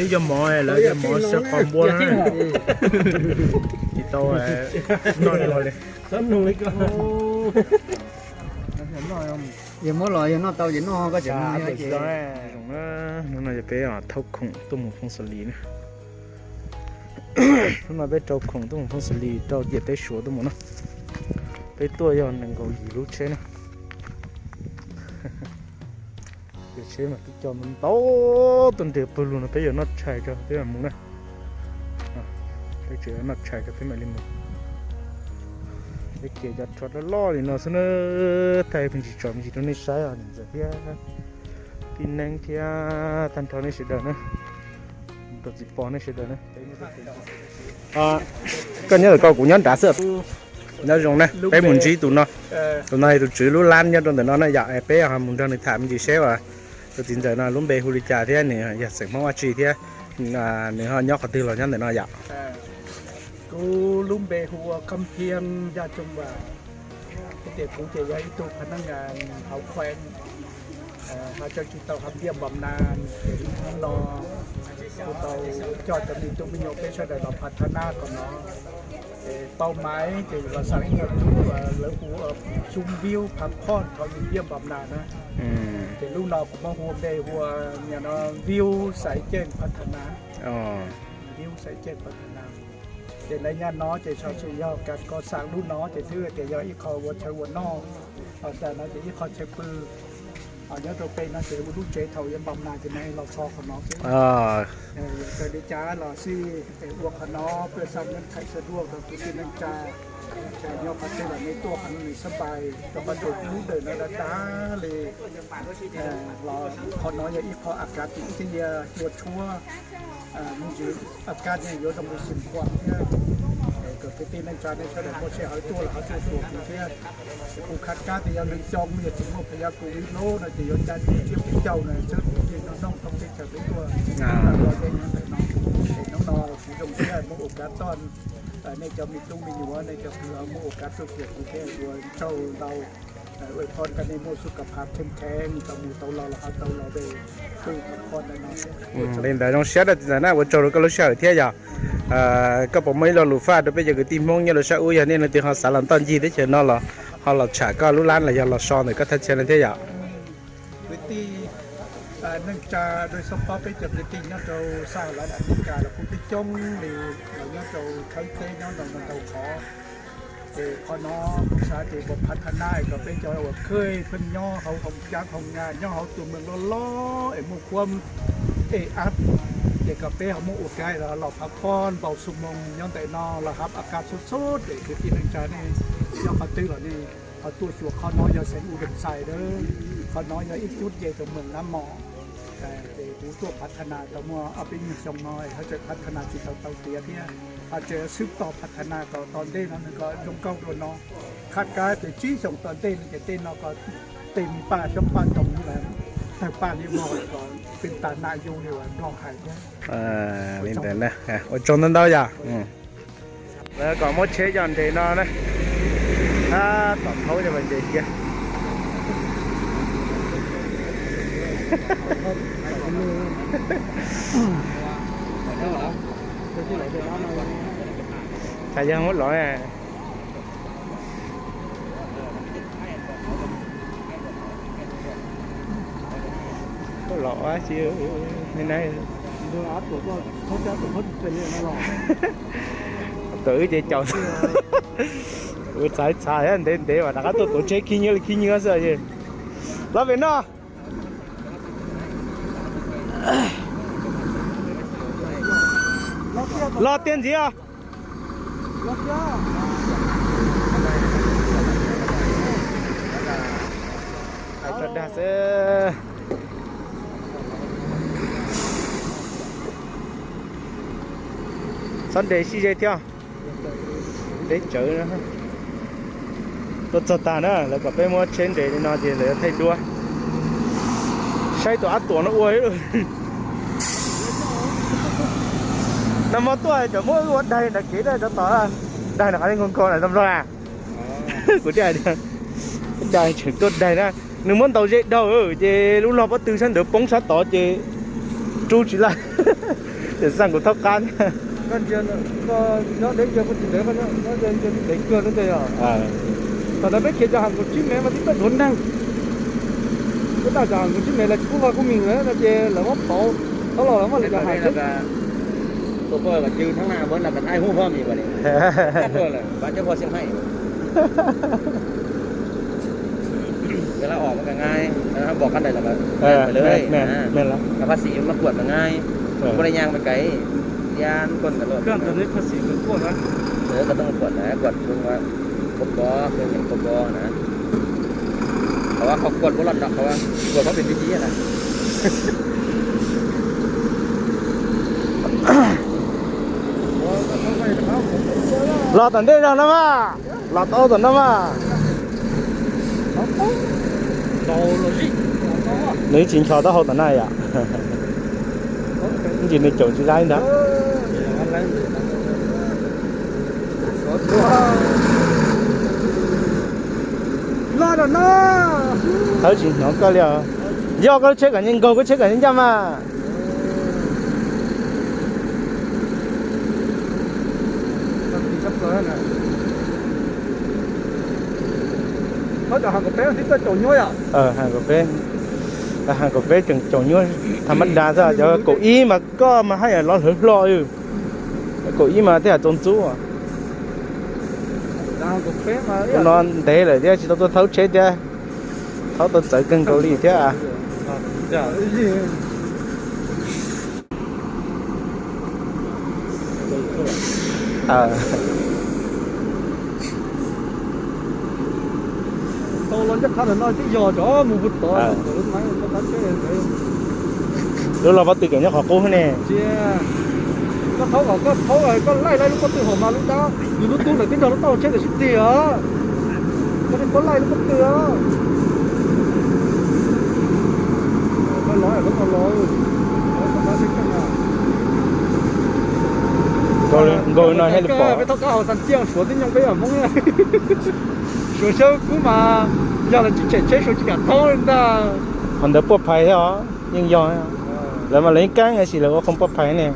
lấy cho mồi lấy cho mồi sẽ còn buôn á chị tao nói rồi đấy sớm luôn đấy cơ giờ mỗi loại nó tao vẫn nó có chuyện như vậy đó nó là bé à thâu khủng tôi một phong xử lý nữa nó là bé trâu khủng tôi một phong xử lý trâu diệt tới số tôi muốn nó bé tôi giờ nên có gì lúc chế nữa để chế mà cái cho mình to tuần tiệp luôn nó bây giờ nó chạy cho thế là muốn này cái chuyện nó chạy cho thế mà lên một cái kia giật cho nó lo thì nó sẽ nó thay mình chỉ chọn gì đó nên sai à giờ kia tin năng kia thành thói này sẽ đỡ nữa đợt dịch bỏ này sẽ đỡ nữa cân nhớ là câu của nhân trả sữa nó dùng này bé muốn chỉ tụi này tụi chữ lú lan nhá trong nó dạ bé à muốn cho này thảm gì xéo à tụi tin giờ nó lúc bé huli trà thế này giờ sẽ mua chi thế nếu họ nhóc họ tiêu là nhân để nó dạกูลุ่มเบหัวคำเพียงยาจงว่าเด็กกูจะย้ายตัวพนักงานเขาแขวนเขาจะกินเตาคำเพียงบำนาญน้องนอกูเตาจอดจะมีตัวมิโยเป็นช่วยได้เราพัฒนาก่อนเนาะเป้าหมายจะเราสั่งเงินทุกเหลือหัวชุมวิวพักผ่อนเขาเยี่ยมบำนาญนะแต่ลูกเราผมมาหัวเบหัวเนี่ยเนาะวิวสายเจนพัฒนาวิวสายเจนพัฒนาเดี๋ยวในงานน้อจะชอบช่วยย่อการก่อสร้างรุ่นน้อจะซื้อเดี๋ยวอีกคอวัวใช้วัวนอกเอาแต่นั้นจะอีกคอใช้ปืนเอาเนี้ยตัวเป็นนั่นเดี๋ยววัวรุ่นเจ๊เท่ายังบำนาญจะไม่เราชอบขนอซื้อเกิดได้จ้าเราซื้อวัวขนอเพื่อสร้างเงินไขสะดวกเราซื้อนั่งจ้าใช้ย่อพัฒนาในตัวขนมสบายแต่มาดูรู้เดินแล้วจ้าเลยเราขนออย่างอีกคออากาศที่จะปวดชั่วมันจะอาการเนี่ยเยอะต้องไปสิบกว่าเนี่ยเกิดเป็นในใจในแสดงว่าเชื่อหายตัวหรือหายตัวอยู่ที่กูคัดการแต่ยังนึกจองมีถึงว่าพยากรณ์วิโรจน์จะย้อนใจที่เชี่ยวที่เจ้าเนี่ยซึ่งจริงน้องต้องติดจากตัวเราเองแต่น้องที่ตรงที่มุ่งโอกาสต้อนในจะมีตุ้งมีอยู่ว่าในจะคือเอามุ่งโอกาสสุขเกียรติแค่ตัวเจ้าเราอวยพรกันในโมสุขภาพเข้มแข็งตะมูเตาเราเอาเตาเราไปคือพรได้เนาะlên đại trong xe đó thì là tôi cho cái lối xe ở thế giờ các bộ máy lo lụt phát được bây giờ cái tim mong như là sao ui nên là từ họ xả làm toàn gì đấy chứ nó là họ là trả cái lối lan là giờ là so này có thể xe lên thế giờ với ti nâng trà đôi sông pop với chụp cái tin nó trâu sao là đã nâng trà là cũng cái trông thì là nó trâu thấy thế nó đồng trâu khóพอน้องชาติบทพัฒนาก็เป็นจอยว่าเคยเพิ่นย่อเขาของจ้างของงานย่อเขาตัวเมืองล้อไอ้มุความอัพเด็กกับเป้เขามุ่งอุดใจแล้วเราพักผ่อนเบาสุมงย้อนแต่นอแล้วครับอากาศสดๆเด็กคือที่นั่งใจนี่ย่อเขาตื้อเหล่านี้เขาตัวชัวเขาน้อยอย่าเส้นอุดมใส่เด้อเขาน้อยอย่าอีกจุดเย่ตัวเมืองน้ำหมอแต่ดูตัวพัฒนาตัวมัวเอาไปมีสมน้อยเขาจะพัฒนาจิตเตาเตี้ยที่อาจจะซึบต่อพัฒนาต่อตอนเต้นนั้นก็จงเก้าตัวน้องคาดการณ์แต่ชี้ส่งตอนเต้นจะเต้นเราก็เต็มป่าช่องป่าตรงนี้แหละแต่ป่านี่มองก่อนเป็นตาหน้าโยงเลยว่าน้องหายเนี่ยlên đến này ở trongนั้นđâu giờแล้วก็มดเชยอนเทนอนะต่อเขาจะเป็นเด็กkia thầy dân hút lỗi à có lọ quá chưa nên đây tự chơi chọn ui sai sai anh để mà đã tôi chơi khi như sao vậy lo về nó lo tiền gì à thật đã sẽ Sunday xí dây theo để chở nữa tôi cho ta nữa là có bé mua trên để nó thì để thay đua say tỏa tỏa nó uống rồi năm một tuổi chở mỗi một đây là kỹ đây cho tỏ đây là cái con này tâm rồi à của đây đây chỉ tốt đây nè nếu muốn tàu dễ đâu chứ lúc nào có từ sân được bóng sát tỏ chứ chú chỉ là để sang của thóc can con chưa nó đến giờ có chỉ để nó để cưa đến đây à tao đã biết kia cho hàng của chim mẹ mà tí tất đốn năng cái ta cho hàng của chim mẹ là cũng vào của mình nữa là chè là bóp tổ nó lo lắm mà lại cho hàng trước tôi coi là trừ tháng nào vẫn là mình ai hô hoa mình vậy thôi là bạn cho hoa xem hay cái là ọtมันง่ายบอกกันได้แล้วก็ไปเลยแม่นแล้วกับภาษีมันกวดมันง่ายบ่ได้ย่างไปไกลย่านคนกระโดด เครื่องตัวนี้ภาษีคือพวกนั้น ก็ต้องกวดนะกวดเพิ่งว่าครบบ่เคยเห็นครบบ่นะเพราะว่าเขากวดบ่หลอดดอกเพราะว่ากวดเขาเป็นวิธีนะ lọt tận đây rồi mà lọt to tận đó mà nếu chính cho tao hậu tận này à cái gì này chỗ chỉ ra đó lo rồi nó thấy chỉ nó có liều do có chết cả những câu có chết cả những trăm mà sắp tới này nó cho hàng cà phê thì ta trộn nhối à hàng cà phê chừng trộn nhối thằng mắt đá ra cho cổ ý mà có mà hay là lo hớt lo ừ cổ ý mà thế là tôn chú à hàng cà phê mà nó thế là thế chỉ tôi thấu chết thế thấu tôi tới cân cầu lì thế à tôi lo chắc khá là nói chứ giờ đó một bút to máy nó đánh cái lúc là bắt từ kiểu nhá họ cô thế nè chia có thấu rồi có lai lúc có từ hồ mà lúc đó nhưng lúc tu là cái giờ nó tao chết là ship tiền có thể có lai lúc có từ nó nói là vẫn còn nói nó sẽ căng à rồi nói hay là bỏ cái tao có sản chiang số tiếng nhông bây giờ mong số số cũng mà giờ là chỉ chạy số chỉ cả thâu lên ta còn đỡ bóp phải đó nhưng do là mà lấy cái ngay chỉ là không bóp phải nè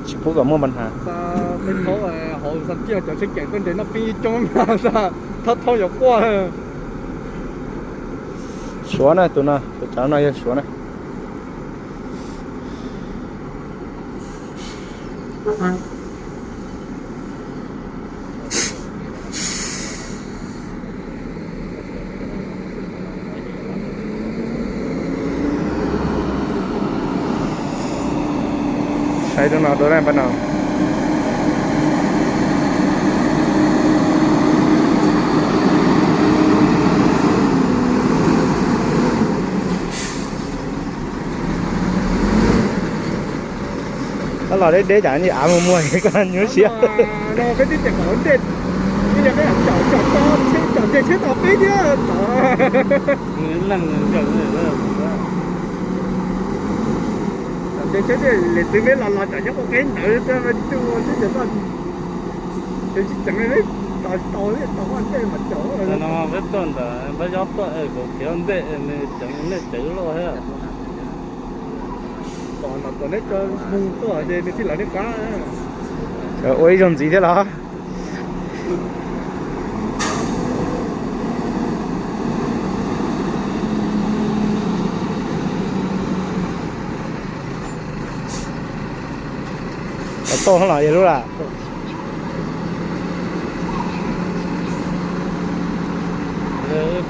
chỉ phú cả mua bản hàng ta bên thấu là họ sản chiang cho sẽ chạy bên đấy nó phi trong nhà ra thâu thâu giờ qua số này tụi nó tụi cháu nói số này I don't know, đâu bắt đầu nó là để trả như ảo mua cái con nhớ xía nó cái tiếng chạy ổn định bây giờ cái hàng chọn to chạy chết tao biết chứ lần chọn để chết thì để từ biết là chạy nhóc một cái nữa cho mình tu chứ giờ tao thì chẳng ai biết tao ăn cái mà chỗ rồi nó biết tuần đó bây giờ tôi ở cổ kiểu để chẳng nên chữ lo hết còn đấy cho mùng to ở đây thì là cái cá trời ơi dùng gì thế đó to không lại vậy luôn à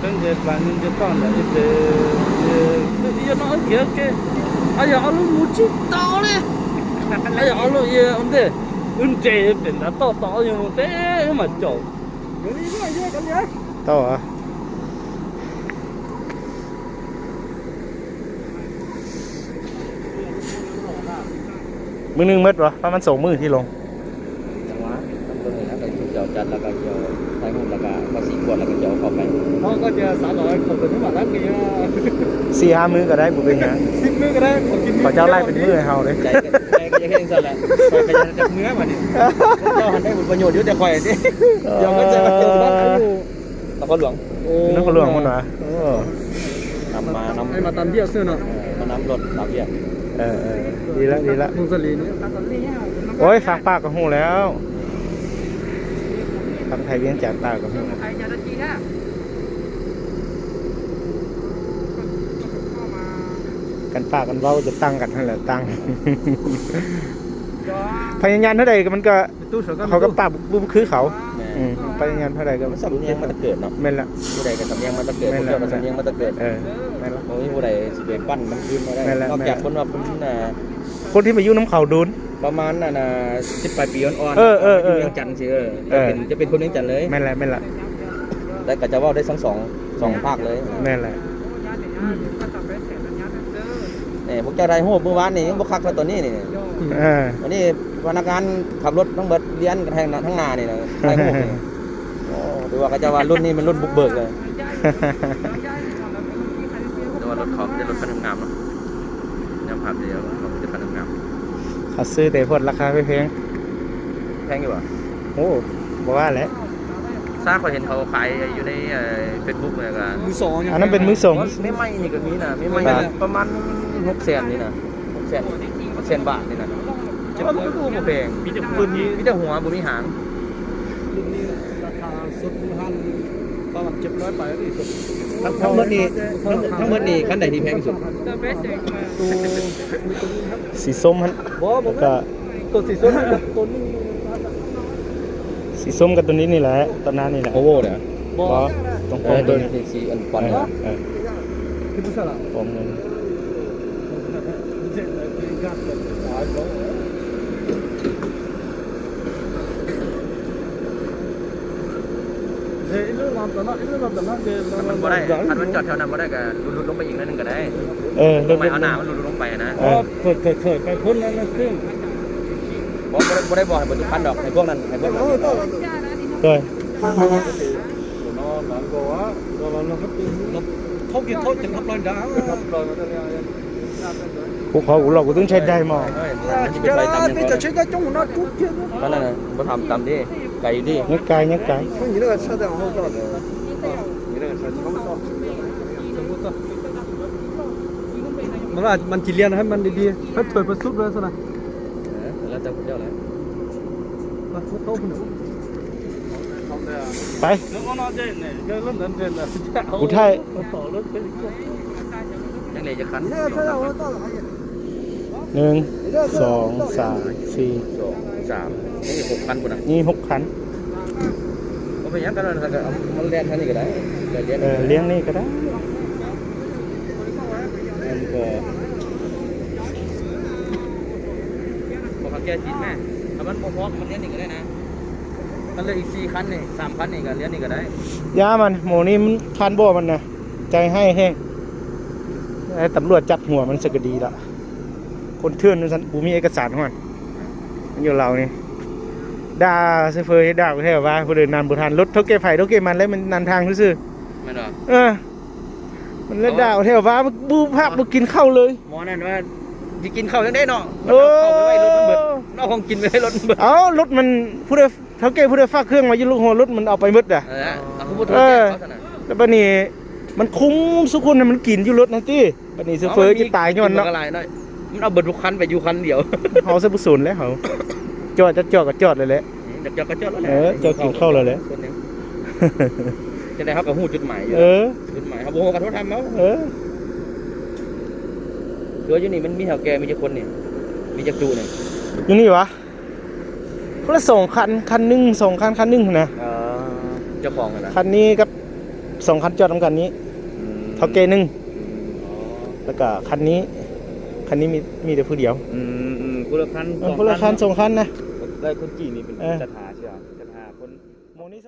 bên cái bạn những cái con là cái nó kia cái ai giờ nó muốn chít to đi ai giờ nó gì ông thế ưng chè bên đó to nhưng mà thế mà chỗ to àมือนึงเม็ดวะประมาณ2 มื้อที่ลง จังหวะต้องเบิ่งแล้วก็เจาะจัดแล้วก็เจาะใส่หุ่นแล้วก็มาสีกวดแล้วก็เจาะเข้าไป nó có giờ xả rồi không được mà lát kia 4-5 มื้อก็ได้บ่เป็นหยัง ship nước cái đấy เขาเจ้าไล่เป็นมื้อให้เฮาเด้ ใจก็จะเห็นซะแหละคอยก็จะจับเนื้อมาดิเจ้าหันได้ผลประโยชน์อยู่แต่คอยดิยอมก็ใจมันเจอบ้านอยู่ตะคนหลวง nó có lượng không ạ นำมานำ ai mà tầm bia xưa nè มานำรถตามเบีย ดีละดีละ มุสลิม โอ้ยฟังป้าก็หูแล้วฟังไทยเวียงจากป้าก็หูกันป้ากันเว้าจะตั้งกันนั่นแหละตั้งพยายามเท่าใดก็มันก็เขาก็ป้าบุบคือเขาพยายามเท่าใดก็ สำเนียงมันจะเกิดเนาะ แม่นละ ผู้ใดกับสำเนียงมันจะเกิดผู้เดียวกับสำเนียงมันจะเกิด แม่นละ โอ้ยผู้ใดสิไปปั้นมันขึ้นมาได้ แม่นละ นอกจากคนว่าคน คนที่มายุ่งน้ำเขาดูน ประมาณ10 ปลายปีอ่อนๆ เออ อยู่เวียงจันทน์สิจะเป็นคนเวียงจันทน์เลย แม่นละแม่นละ แต่ก็จะเว้าได้ทั้งสองภาคเลย แม่นละ พวกเจ้าได้โหเมื่อวานนี่ยังบ่คักเท่าตัวนี้นี่ วันนี้พนักงานขับรถทั้งเบิดเรียนกันทั้งนานี่นะได้โหนี่โอ้ถือว่าก็จะว่ารุ่นนี้มันรุ่นบุกเบิกเลยแต่ว่ารถเขาจะรถคันงามๆเนาะยังภาพเดียวเขาจะคันงาม เขาซื้อแต่พวกราคาไม่แพง แพงอยู่ป่ะ โอ้บอกว่าแล้ว ซาเขาเห็นเขาขายอยู่ในFacebook เลยกัน มือสอง อันนั้นเป็นมือส่ง ไม่ไหม้นี่ก็มีนะไม่ไหม้ประมาณ600,000นี่นะ600,000 บาทนี่นะจะว่ามันก็ดูบ่แพงมีแต่หัวบ่มีหาง รุ่นนี้ราคาสุดพันประมาณ700ไปนี่สุด ทั้งหมดนี่คันใดที่แพงที่สุด ตัวมีตัวนี้ครับ สีส้มฮะ บ่ผ แล้ ม วก็ ตัวสีส้มกับตัวนี้ สีส้มกับตัวนี้นี่แหละตอนนั้นนี่แหละ โอโวเนี่ย บ่ ตรง ตัว นี้ นี้สีอันปอนด์ ที่ผู้ชายล่ะ ผมเงิน itu nonton dia มันบ่ได้คันมันจอดแถวนั้นบ่ได้ก็ลุดลงไปอีกนิดนึงก็ได้ รถ ไม่เอาหน้ามันลุดลงไปนะ เคยไปพ้นนั้นขึ้น บ่ได้บอกให้เบิดทุกคันดอกให้พวกนั้น เลย เขากินโทษถึงทับลอยดาวทับลอยมาได้ยัง พวกเขาเราก็ต้องใช้ได้หมอ มันสิเป็นไปตามนี้ จะใช้ได้จงนะทุกเที่ยง เพราะนั่นน่ะบ่ทำตามดิไก่ดิ ยักไก่ยักไก่ 你那个车在往后倒的，你那个车全部倒，全部倒。มันจีเลียนให้มันดีๆให้ถอยไปสุดเลยสินะ แล้วแต่เจ้าเลย มาเข้าคนหนึ่ง ไป แล้วก็นอนเด่นเนี่ยก็เริ่มเดินเด่นแล้ว กูไทย ต่อรถไป ยังไงจะคัน เนี่ยใช่เราต่อหลัง 1 2 3 4 2 3นี่6คันพุ่นน่ะ นี่6คัน บ่เป็นหยังกันนั่นก็เอามันแล่นคันนี้ก็ได้เลี้ยง เลี้ยงนี่ก็ได้ มันก็บ่คันแก่จิตแม่ถ้ามันบ่พอมันเลี้ยงนี่ก็ได้นะมันเหลืออีก4คันนี่3คันนี่ก็เลี้ยงนี่ก็ได้ ยามันหมูนี่มันคันบ่มันนะใจให้แห้งไอ้ตำรวจจับหัวมันสกดีละคนเทื่อนนั่นสันกูมีเอกสารของมันอยู่เรานี่ด่าเซฟเฟอร์ให้ด่าแท้ว่าผู้เดินนานบุทันรถเท่าเก็บไผ่เท่าเก็บมันแล้วมันนันทางซื่อ แม่นบ่ มันแล้วด่าแท้ว่าบูภาพบูกินข้าวเลย หมอนั่นว่าสิกินข้าวจังได๋เนาะ โอ้ เข้าไปไว้รถมันเบิดเนาะของกินไว้ให้รถมันเบิด เอารถมันผู้ใดเท่าเก็บผู้ใดฝากเครื่องมาอยู่ลูกหัวรถมันเอาไปหมดอ่ะ เอาผู้บ่โทรแจ้งเขาซะน่ะ แล้วบัดนี้มันคุ้มสุคนให้มันกินอยู่รถนั่นติบัดนี้เซฟเฟอร์จะตายย้อนเนาะ มันเอาเบิดทุกคันไปอยู่คันเดียว เฮาซะบ่สนแล้วเฮาจอดจะจอดก็จอดเลยแหละ อยากจอดก็จอดแล้วแหละ จอดกินข้าวแล้วแหละ จะได้เขากับหูจุดหมายอยู่จุดหมายเขาบอกกับโทษทำเขาเดี๋ยวอยู่นี่มันมีแถวแกมีจักคนนี่มีจักจูนี่ อยู่นี่วะคนละ2คันคันหนึง2คันคันหนึงนะ เจ้าของนะ คันนี้กับ2คันจอดนำกันนี้เท่าแก่นึงแล้วก็คันนี้มีแต่ผู้เดียว คนละคัน คนละคัน2คันนะ ได้คนจีนนี่เป็นจัดหาใช่ไหมจัดหาคน โมนี่